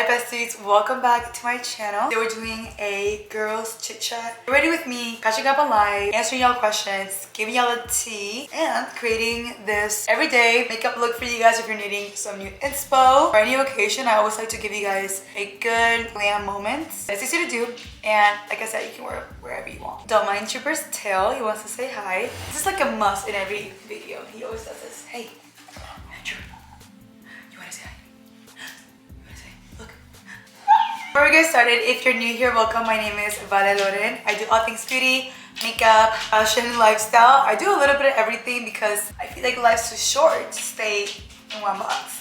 besties, welcome back to my channel. Today we're doing a girls chit chat. Get ready with me, catching up on life, answering y'all questions, giving y'all a tea, and creating this everyday makeup look for you guys if you're needing some new inspo. For any occasion, I always like to give you guys a good glam moment. It's easy to do, and like I said, you can wear it wherever you want. Don't mind Trooper's tail, he wants to say hi. This is like a must in every video. He always does this. Hey, Trooper, you want to say hi? Before we get started, if you're new here, welcome. My name is Valentines. I do all things beauty, makeup, fashion, and lifestyle. I do a little bit of everything because I feel like life's too short to stay in one box.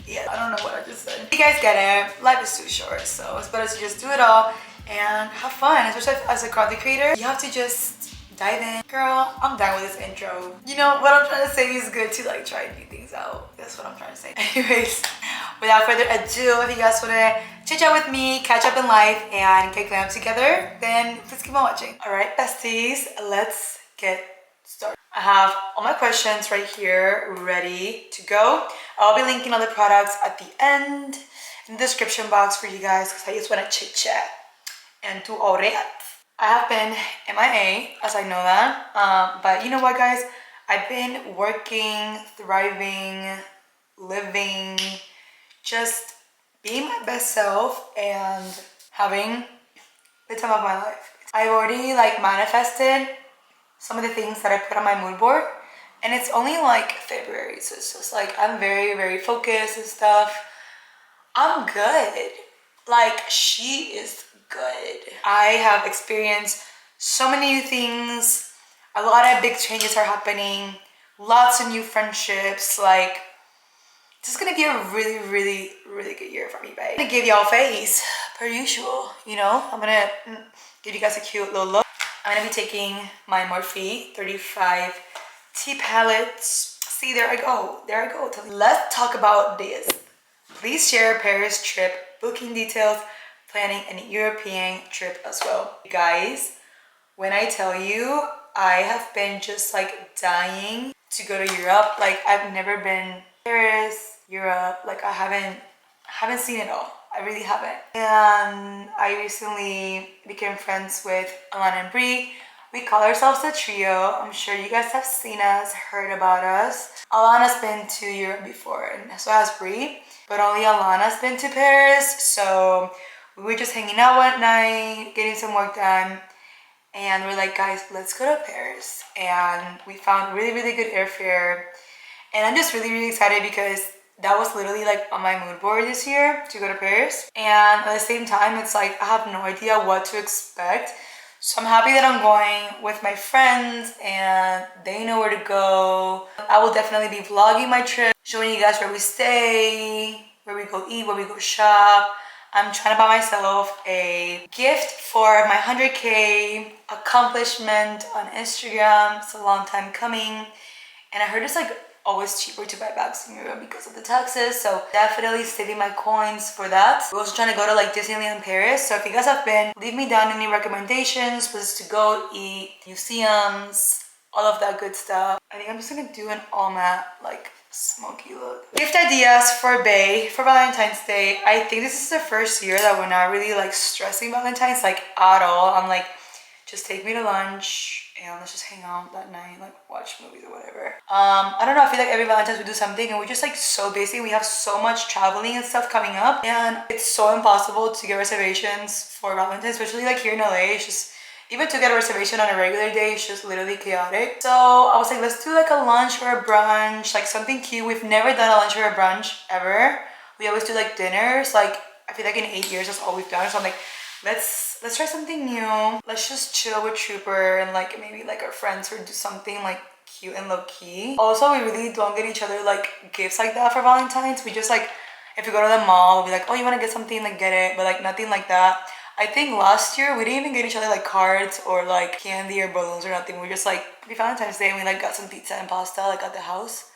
Yeah, I don't know what I just said. You guys get it. Life is too short, so it's better to just do it all and have fun. Especially as a content creator, you have to just dive in. Girl, I'm done with this intro. You know, what I'm trying to say is good to like try new things out. That's what I'm trying to say. Anyways, without further ado, if you guys want to chit chat with me, catch up in life, and get glam together, then please keep on watching. Alright, besties, let's get started. I have all my questions right here ready to go. I'll be linking all the products at the end in the description box for you guys because I just want to chit chat and do all that. I have been MIA, as I know that, but you know what, guys? I've been working, thriving, living, just being my best self and having the time of my life. I've already like manifested some of the things that I put on my mood board, and it's only like February, so it's just like I'm very, very focused and stuff. I'm good. Like, she is good. I have experienced so many new things. A lot of big changes are happening. Lots of new friendships. Like, this is gonna be a really, really, really good year for me, babe. I'm gonna give y'all face per usual, you know? I'm gonna give you guys a cute little look. I'm gonna be taking my Morphe 35 T palettes. See, there I go. There I go. Let's talk about this. Please share Paris trip booking details, planning an European trip as well. Guys, when I tell you, I have been just like dying to go to Europe. Like, I've never been Paris, Europe. Like, I haven't seen it all. I really haven't. And I recently became friends with Alana and Brie. We call ourselves a trio. I'm sure you guys have seen us, heard about us. Alana's been to Europe before, and so has Brie, but only Alana's been to Paris. So we were just hanging out one night, getting some work done, and we're like, guys, let's go to Paris. And we found really, really good airfare. And I'm just really, really excited because that was literally like on my mood board this year to go to Paris. And at the same time, it's like I have no idea what to expect. So I'm happy that I'm going with my friends and they know where to go. I will definitely be vlogging my trip, showing you guys where we stay, where we go eat, where we go shop. I'm trying to buy myself a gift for my 100K accomplishment on Instagram. It's a long time coming. And I heard it's like always cheaper to buy bags in Europe because of the taxes, so definitely saving my coins for that. We're also trying to go to like Disneyland Paris, so if you guys have been, leave me down any recommendations, places to go, eat, museums, all of that good stuff. I think I'm just gonna do an all matte like smoky look. Gift ideas for Bae for Valentine's Day. I think this is the first year that we're not really like stressing Valentine's like at all. I'm like, just take me to lunch and let's just hang out that night, like watch movies or whatever. I don't know, I feel like every Valentine's we do something and we're just like so busy. We have so much traveling and stuff coming up, and it's so impossible to get reservations for Valentine's, especially like here in LA. It's just, even to get a reservation on a regular day, it's just literally chaotic. So I was like, let's do like a lunch or a brunch, like something cute. We've never done a lunch or a brunch ever. We always do like dinners. Like, I feel like in 8 years that's all we've done. So I'm like, let's try something new. Let's just chill with Trooper and like maybe like our friends or do something like cute and low-key. Also, we really don't get each other like gifts like that for Valentine's. We just like, if we go to the mall, we'll be like, oh, you want to get something, like get it, but like nothing like that. I think last year we didn't even get each other like cards or like candy or balloons or nothing. We just like, happy Valentine's Day, and we like got some pizza and pasta like at the house.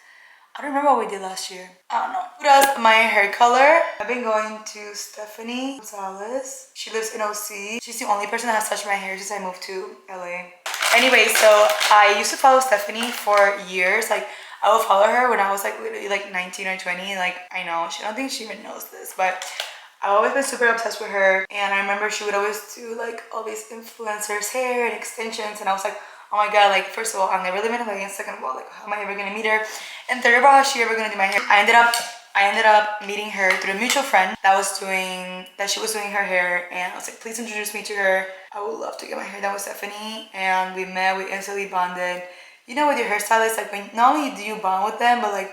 I don't remember what we did last year. I don't know. Who does my hair color? I've been going to Stephanie Gonzalez. She lives in OC. She's the only person that has touched my hair since I moved to LA. Anyway, so I used to follow Stephanie for years. Like, I would follow her when I was like literally like 19 or 20. Like, I know, I don't think she even knows this, but I've always been super obsessed with her, and I remember she would always do like all these influencers hair and extensions, and I was like, oh my god, like first of all, I've never lived in a million. Second of all, like how am I ever gonna meet her? And third of all, how's she ever gonna do my hair? I ended up meeting her through a mutual friend she was doing her hair, and I was like, please introduce me to her. I would love to get my hair done with Stephanie. And we met, we instantly bonded. You know, with your hairstylist, like when not only do you bond with them, but like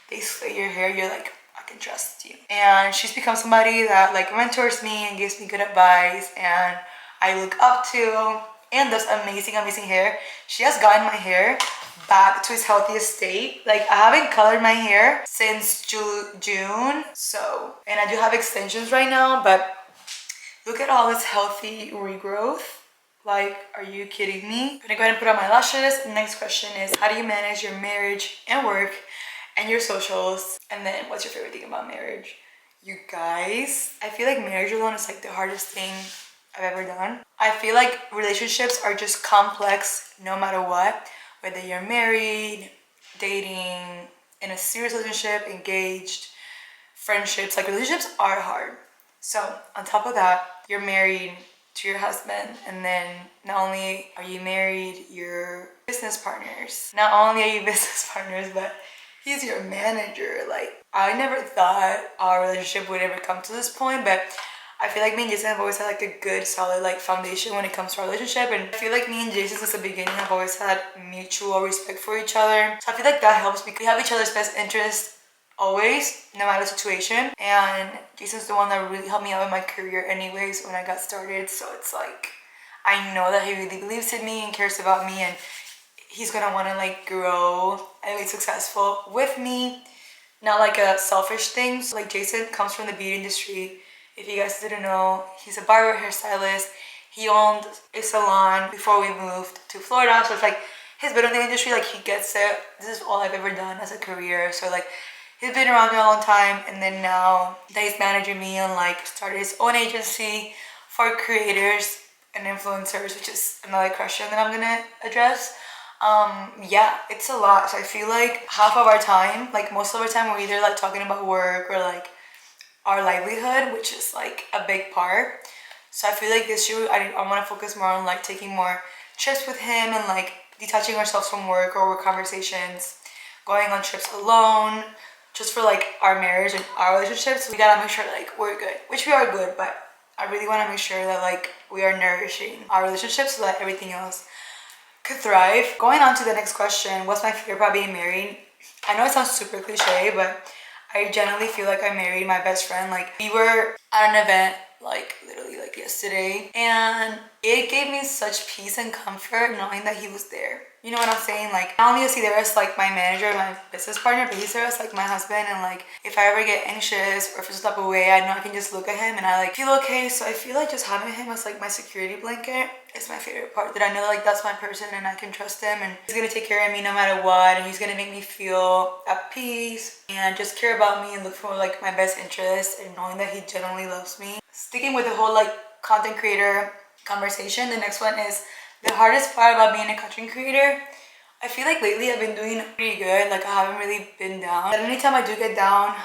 they slay your hair, you're like, I can trust you. And she's become somebody that like mentors me and gives me good advice and I look up to, and does amazing hair. She has gotten my hair back to its healthiest state. Like I haven't colored my hair since June, so, and I do have extensions right now, but look at all this healthy regrowth. Like, are you kidding me? I'm gonna go ahead and put on my lashes. The next question is, how do you manage your marriage and work and your socials? And then what's your favorite thing about marriage? You guys, I feel like marriage alone is like the hardest thing I've ever done. I feel like relationships are just complex no matter what. Whether you're married, dating, in a serious relationship, engaged, friendships, like relationships are hard. So on top of that, you're married to your husband, and then not only are you married, you're business partners. Not only are you business partners, but he's your manager. Like I never thought our relationship would ever come to this point, but I feel like me and Jason have always had like a good solid like foundation when it comes to our relationship, and I feel like me and Jason since the beginning have always had mutual respect for each other. So I feel like that helps because we have each other's best interest always, no matter the situation. And Jason's the one that really helped me out in my career anyways when I got started. So it's like, I know that he really believes in me and cares about me, and he's gonna wanna like grow and be successful with me. Not like a selfish thing. So like Jason comes from the beauty industry. If you guys didn't know, he's a barber hairstylist. He owned a salon before we moved to Florida. So it's like, he's been in the industry, like he gets it. This is all I've ever done as a career. So like, he's been around me a long time, and then now that he's managing me and like started his own agency for creators and influencers, which is another question that I'm gonna address. Yeah, it's a lot. So I feel like half of our time, like most of our time, we're either like talking about work or like our livelihood, which is like a big part. So I feel like this year I want to focus more on like taking more trips with him and like detaching ourselves from work or work conversations, going on trips alone, just for like our marriage and our relationships. We gotta make sure like we're good, which we are good, but I really want to make sure that like we are nourishing our relationships so that everything else could thrive. Going on to the next question, what's my favorite about being married? I know it sounds super cliche, but I genuinely feel like I married my best friend. Like we were at an event like literally like yesterday, and it gave me such peace and comfort knowing that he was there. You know what I'm saying? Like not only is he there as like my manager, my business partner, but he's there as like my husband. And like if I ever get anxious or feel some type of way, I know I can just look at him and I like feel okay. So I feel like just having him as like my security blanket is my favorite part. That I know like that's my person and I can trust him, and he's gonna take care of me no matter what, and he's gonna make me feel at peace and just care about me and look for like my best interest, and knowing that he genuinely loves me. Sticking with the whole like content creator conversation, the next one is the hardest part about being a content creator. I feel like lately I've been doing pretty good. Like I haven't really been down. But anytime I do get down,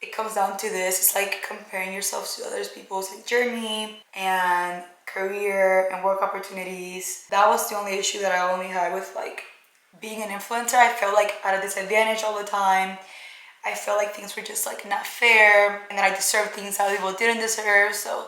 it comes down to this. It's like comparing yourself to other people's like journey and career and work opportunities. That was the only issue that I only had with like being an influencer. I felt like at a disadvantage all the time. I felt like things were just like not fair, and that I deserved things that people didn't deserve. So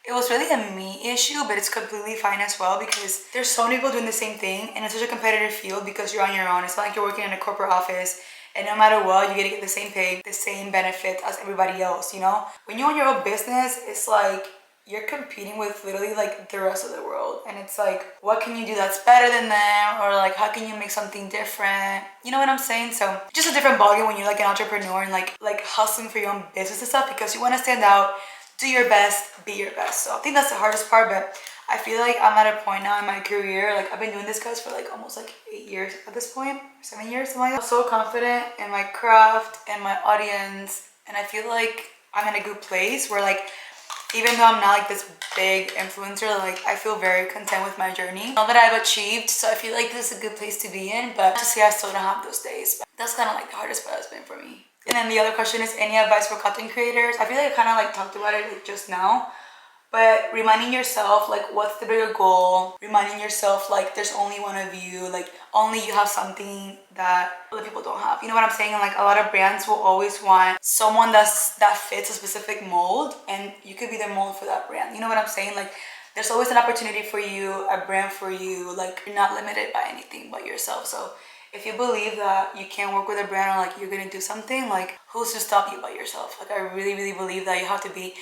it was really a me issue, but it's completely fine as well because there's so many people doing the same thing, and it's such a competitive field because you're on your own. It's not like you're working in a corporate office and no matter what, you get to get the same pay, the same benefits as everybody else, you know? When you own your own business, it's like you're competing with literally like the rest of the world, and it's like, what can you do that's better than them, or like how can you make something different, you know what I'm saying? So just a different ballgame when you're like an entrepreneur and like hustling for your own business and stuff, because you want to stand out, do your best, be your best. So I think that's the hardest part, but I feel like I'm at a point now in my career, like I've been doing this guys for like almost like 8 years at this point, 7 years, something like that. I'm so confident in my craft and my audience, and I feel like I'm in a good place where like Even though I'm not like this big influencer, like I feel very content with my journey. All that I've achieved, so I feel like this is a good place to be in, but to say I still don't have those days. But that's kind of like the hardest part has been for me. And then the other question is, any advice for content creators? I feel like I kind of like talked about it like just now. But reminding yourself, like, what's the bigger goal? Reminding yourself, like, there's only one of you. Like, only you have something that other people don't have. You know what I'm saying? And, like, a lot of brands will always want someone that fits a specific mold. And you could be the mold for that brand. You know what I'm saying? Like, there's always an opportunity for you, a brand for you. Like, you're not limited by anything but yourself. So if you believe that you can't work with a brand or, like, you're going to do something, like, who's to stop you but yourself? Like, I really, really believe that you have to be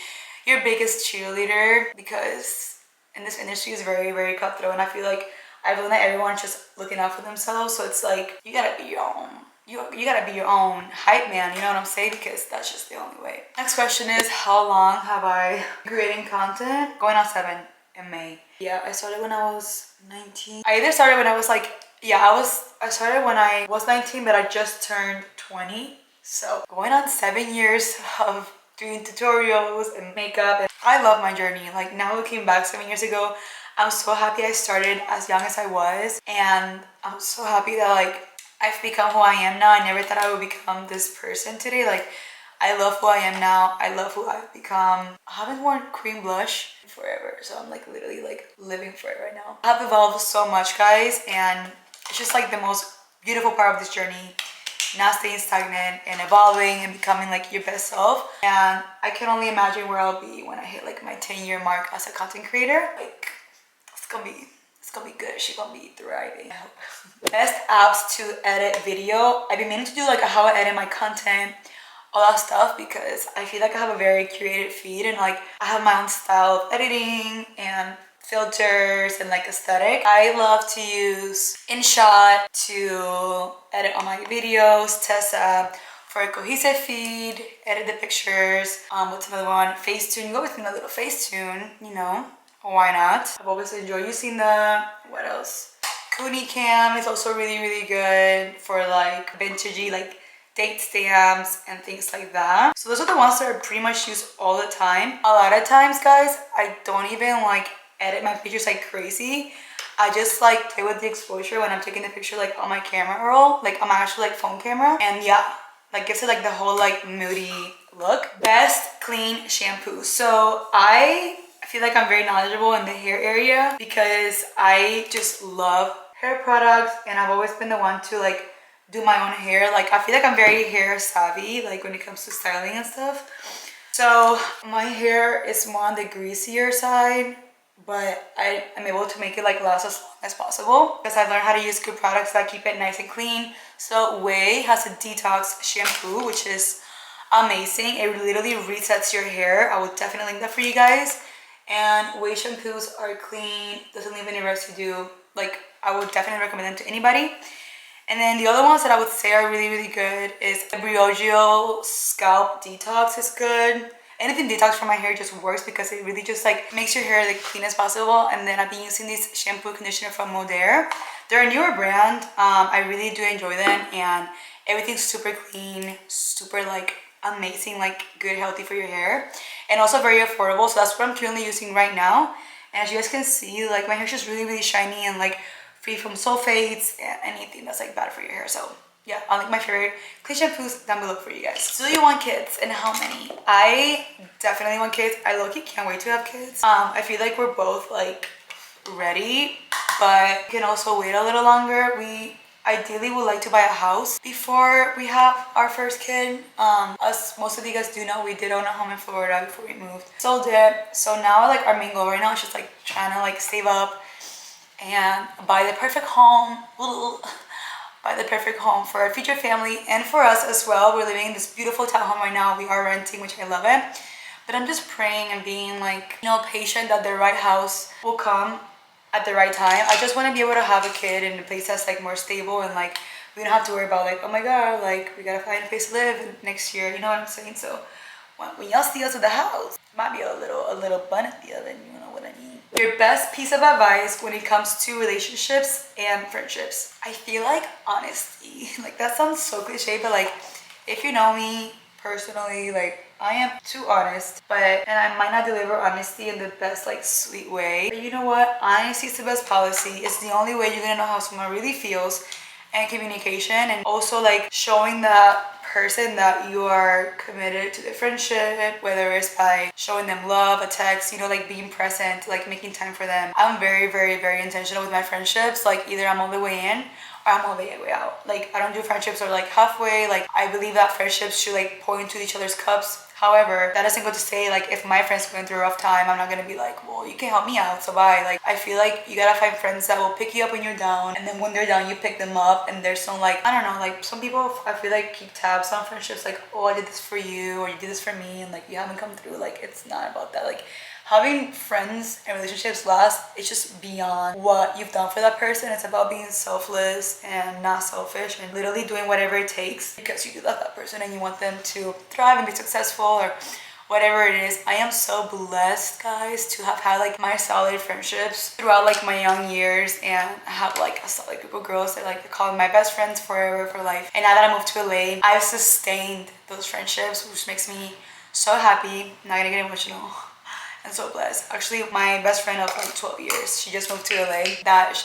your biggest cheerleader, because in this industry is very, very cutthroat, and I feel like I've learned that everyone's just looking out for themselves. So it's like you gotta be your own. You gotta be your own hype man. You know what I'm saying? Because that's just the only way. Next question is, how long have I been creating content? Going on 7 in May. Yeah, I started when I was 19. I either started when I was like, I started when I was 19, but I just turned 20. So going on 7 years of doing tutorials and makeup, and I love my journey. Like, now looking back 7 years ago, I'm so happy I started as young as I was, and I'm so happy that like I've become who I am now. I never thought I would become this person today. Like, I love who I am now. I love who I've become. I haven't worn cream blush forever, so I'm like literally like living for it right now. I have evolved so much, guys, and it's just like the most beautiful part of this journey. Not staying stagnant and evolving and becoming like your best self. And I can only imagine where I'll be when I hit like my 10-year mark as a content creator. Like, it's gonna be good. She's gonna be thriving, I hope. Best apps to edit video. I've been meaning to do like how I edit my content, all that stuff, because I feel like I have a very curated feed, and like I have my own style of editing and filters and like aesthetic. I love to use InShot to edit all my videos, Tessa for a cohesive feed, edit the pictures. What's another one? Facetune. Go with me a little Facetune, you know, why not? I've always enjoyed using that. What else? Kuni Cam is also really, really good for like vintagey, like date stamps and things like that. So those are the ones that I pretty much use all the time. A lot of times, guys, I don't even like edit my pictures like crazy. I just like play with the exposure when I'm taking the picture like on my camera roll, like on my actual like phone camera, and yeah, like gives it like the whole like moody look. Best clean shampoo. So I feel like I'm very knowledgeable in the hair area because I just love hair products, and I've always been the one to like do my own hair. Like, I feel like I'm very hair savvy, like when it comes to styling and stuff. So my hair is more on the greasier side, but I am able to make it like last as long as possible because I've learned how to use good products that keep it nice and clean. So Way has a detox shampoo, which is amazing. It literally resets your hair. I will definitely link that for you guys. And Way shampoos are clean, doesn't leave any residue. Like, I would definitely recommend them to anybody. And then the other ones that I would say are really, really good is the Briogeo Scalp Detox is good. Anything detox for my hair just works because it really just like makes your hair like clean as possible. And then I've been using this shampoo conditioner from Modere. They're a newer brand. I really do enjoy them, and everything's super clean, super like amazing, like good, healthy for your hair, and also very affordable. So that's what I'm currently using right now. And as you guys can see, like my hair's just really, really shiny and like free from sulfates and anything that's like bad for your hair. So yeah, I'll link my favorite clean shampoos down below for you guys. So do you want kids, and how many? I definitely want kids. I low-key can't wait to have kids. I feel like we're both like ready, but we can also wait a little longer. We ideally would like to buy a house before we have our first kid. As most of you guys do know, we did own a home in Florida before we moved. Sold it. So now like our main goal right now is just like trying to like save up and buy the perfect home. Buy the perfect home for our future family and for us as well. We're living in this beautiful townhome right now. We are renting, which I love it. But I'm just praying and being like, you know, patient that the right house will come at the right time. I just want to be able to have a kid in a place that's like more stable, and like we don't have to worry about like, oh my god, like we gotta find a place to live next year. You know what I'm saying? So when y'all see us with the house, it might be a little bun at the oven. You know what I mean? Your best piece of advice when it comes to relationships and friendships. I feel like honesty. Like that sounds so cliche, but like if you know me personally, like, I am too honest, and I might not deliver honesty in the best, like, sweet way. But you know what? Honesty is the best policy. It's the only way you're gonna know how someone really feels, and communication, and also like showing that person that you are committed to the friendship, whether it's by showing them love, a text, you know, like being present, like making time for them. I'm very intentional with my friendships. Like either I'm all the way in or I'm all the way out. Like I don't do friendships or like halfway. Like I believe that friendships should like pour into each other's cups. However, that doesn't go to say like if my friend's going through a rough time, I'm not gonna be like, well, you can help me out, so bye. Like I feel like you gotta find friends that will pick you up when you're down, and then when they're down, you pick them up. And there's some like, I don't know, like some people I feel like keep tabs on friendships, like, oh, I did this for you, or you did this for me, and like you haven't come through. Like it's not about that. Like having friends and relationships last, it's just beyond what you've done for that person. It's about being selfless and not selfish, and literally doing whatever it takes because you do love that person and you want them to thrive and be successful or whatever it is. I am so blessed, guys, to have had like my solid friendships throughout like my young years, and I have like a solid group of girls that like call my best friends forever, for life. And now that I moved to LA, I've sustained those friendships, which makes me so happy. I'm not gonna get emotional. I'm so blessed. Actually, my best friend of like 12 years, she just moved to LA.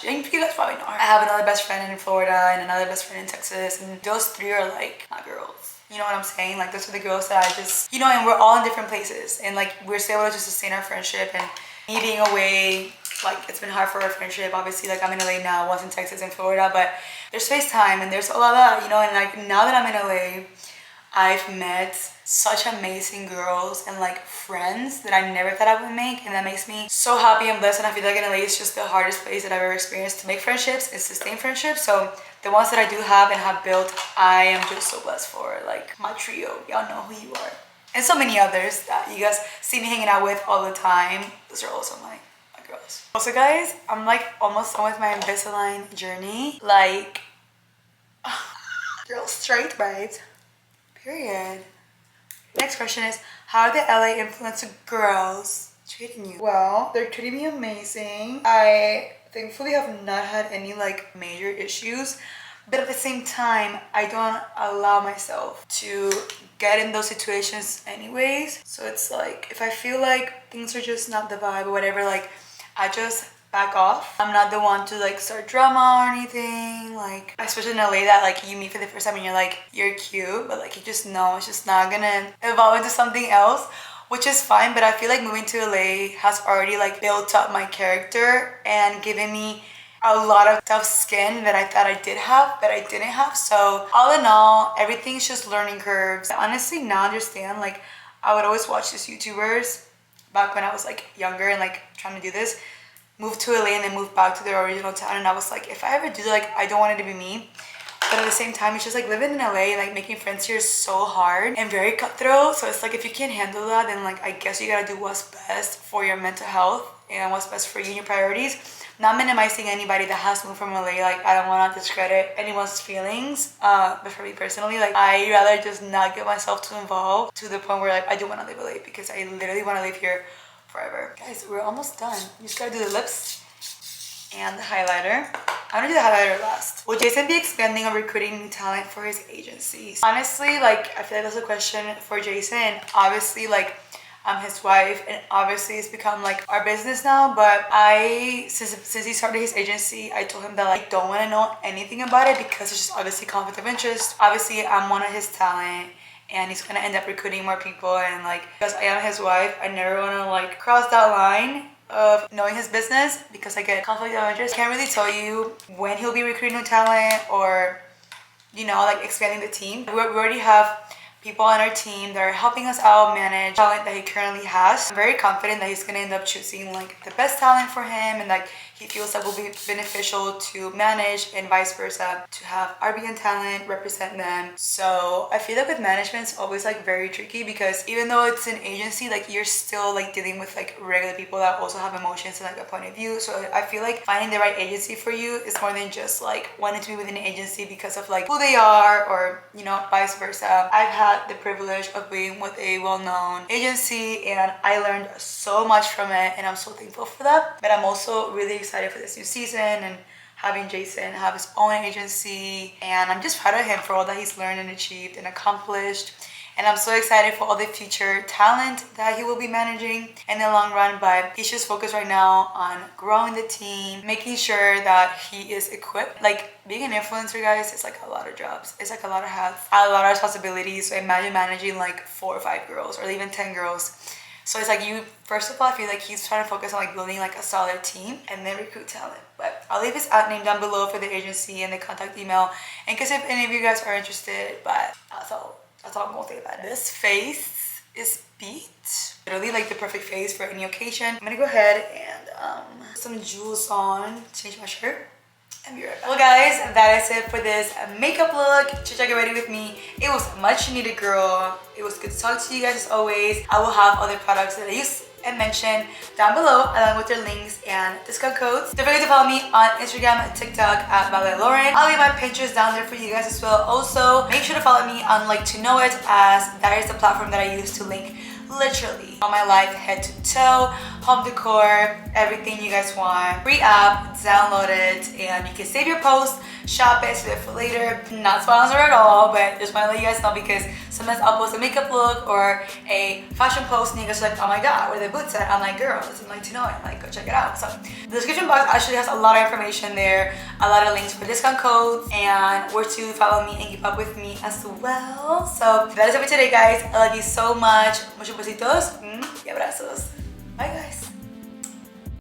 And you guys probably know her. I have another best friend in Florida and another best friend in Texas, and those three are like my girls. You know what I'm saying? Like those are the girls that I just, you know, and we're all in different places, and like we're still able to just sustain our friendship. And me being away, like it's been hard for our friendship. Obviously, like I'm in LA now, I was in Texas and Florida, but there's FaceTime and there's all of that, you know. And like now that I'm in LA, I've met such amazing girls and like friends that I never thought I would make, and that makes me so happy and blessed. And I feel like in LA is just the hardest place that I've ever experienced to make friendships and sustain friendships. So the ones that I do have and have built, I am just so blessed for. Like my trio, y'all know who you are, and so many others that you guys see me hanging out with all the time. Those are also my girls. Also, guys, I'm like almost done with my Invisalign journey. Like, girl, straight right. Period. Next question is, how are the LA influencer girls treating you? Well, they're treating me amazing. I thankfully have not had any like major issues, but at the same time, I don't allow myself to get in those situations anyways. So it's like, if I feel like things are just not the vibe or whatever, like I just back off. I'm not the one to like start drama or anything, like especially in LA that like you meet for the first time and you're like, you're cute, but like you just know it's just not gonna evolve into something else, which is fine. But I feel like moving to LA has already like built up my character and given me a lot of tough skin that I thought I did have, but I didn't have. So all in all, everything's just learning curves. I honestly now understand, like I would always watch these YouTubers back when I was like younger and like trying to do this, moved to LA and then moved back to their original town, and I was like, if I ever do, like I don't want it to be me. But at the same time, it's just like living in LA, like making friends here is so hard and very cutthroat. So it's like if you can't handle that, then like I guess you gotta do what's best for your mental health and what's best for you and your priorities. Not minimizing anybody that has moved from LA, like I don't want to discredit anyone's feelings, but for me personally, like I rather just not get myself too involved to the point where like I do want to live LA, because I literally want to live here forever. Guys, we're almost done. You just gotta do the lips and the highlighter. I'm gonna do the highlighter last. Will Jason be expanding or recruiting new talent for his agencies? Honestly, like I feel like that's a question for Jason. Obviously, like I'm his wife, and obviously it's become like our business now. But since he started his agency, I told him that like, I don't want to know anything about it because it's just obviously conflict of interest. Obviously, I'm one of his talent, and he's gonna end up recruiting more people, and like because I am his wife, I never want to like cross that line of knowing his business because I get conflict of interest. Can't really tell you when he'll be recruiting new talent or, you know, like expanding the team. We already have people on our team that are helping us out manage talent that he currently has. I'm very confident that he's gonna end up choosing like the best talent for him, and like he feels that will be beneficial to manage, and vice versa, to have RBN talent represent them. So I feel like with management it's always like very tricky, because even though it's an agency, like you're still like dealing with like regular people that also have emotions and like a point of view. So I feel like finding the right agency for you is more than just like wanting to be within an agency because of like who they are, or you know, vice versa. I've had the privilege of being with a well-known agency, and I learned so much from it, and I'm so thankful for that. But I'm also really excited for this new season and having Jason have his own agency, and I'm just proud of him for all that he's learned and achieved and accomplished. and I'm so excited for all the future talent that he will be managing in the long run. But he's just focused right now on growing the team, making sure that he is equipped. Like, being an influencer, guys, it's like a lot of jobs. It's like a lot of hats, a lot of responsibilities. So imagine managing like 4 or 5 girls or even 10 girls. So it's like, you, first of all, I feel like he's trying to focus on like building like a solid team and then recruit talent. But I'll leave his ad name down below for the agency and the contact email in case if any of you guys are interested. But that's all I'm gonna say about it. This face is beat. Literally like the perfect face for any occasion. I'm gonna go ahead and put some jewels on, change my shirt, and be right back. Well guys, that is it for this makeup look. Chicha, get ready with me. It was much needed, girl. It was good to talk to you guys as always. I will have other products that I use and mention down below along with their links and discount codes. Don't forget to follow me on Instagram and TikTok at Valentines. I'll leave my Pinterest down there for you guys as well. Also, make sure to follow me on Like to Know It, as that is the platform that I use to link literally all my life, head to toe, home decor, everything you guys want. Free app, download it, and you can save your post, shop it, save it for later. Not sponsored at all, but just want to let you guys know because sometimes I'll post a makeup look or a fashion post and you guys are like, oh my god, where are the boots at? I'm like, girl, it's Like to Know It. Like, go check it out. So the description box actually has a lot of information there, a lot of links for discount codes and where to follow me and keep up with me as well. So that is it for today, guys. I love you so much. Muchos besitos y abrazos. Bye, guys.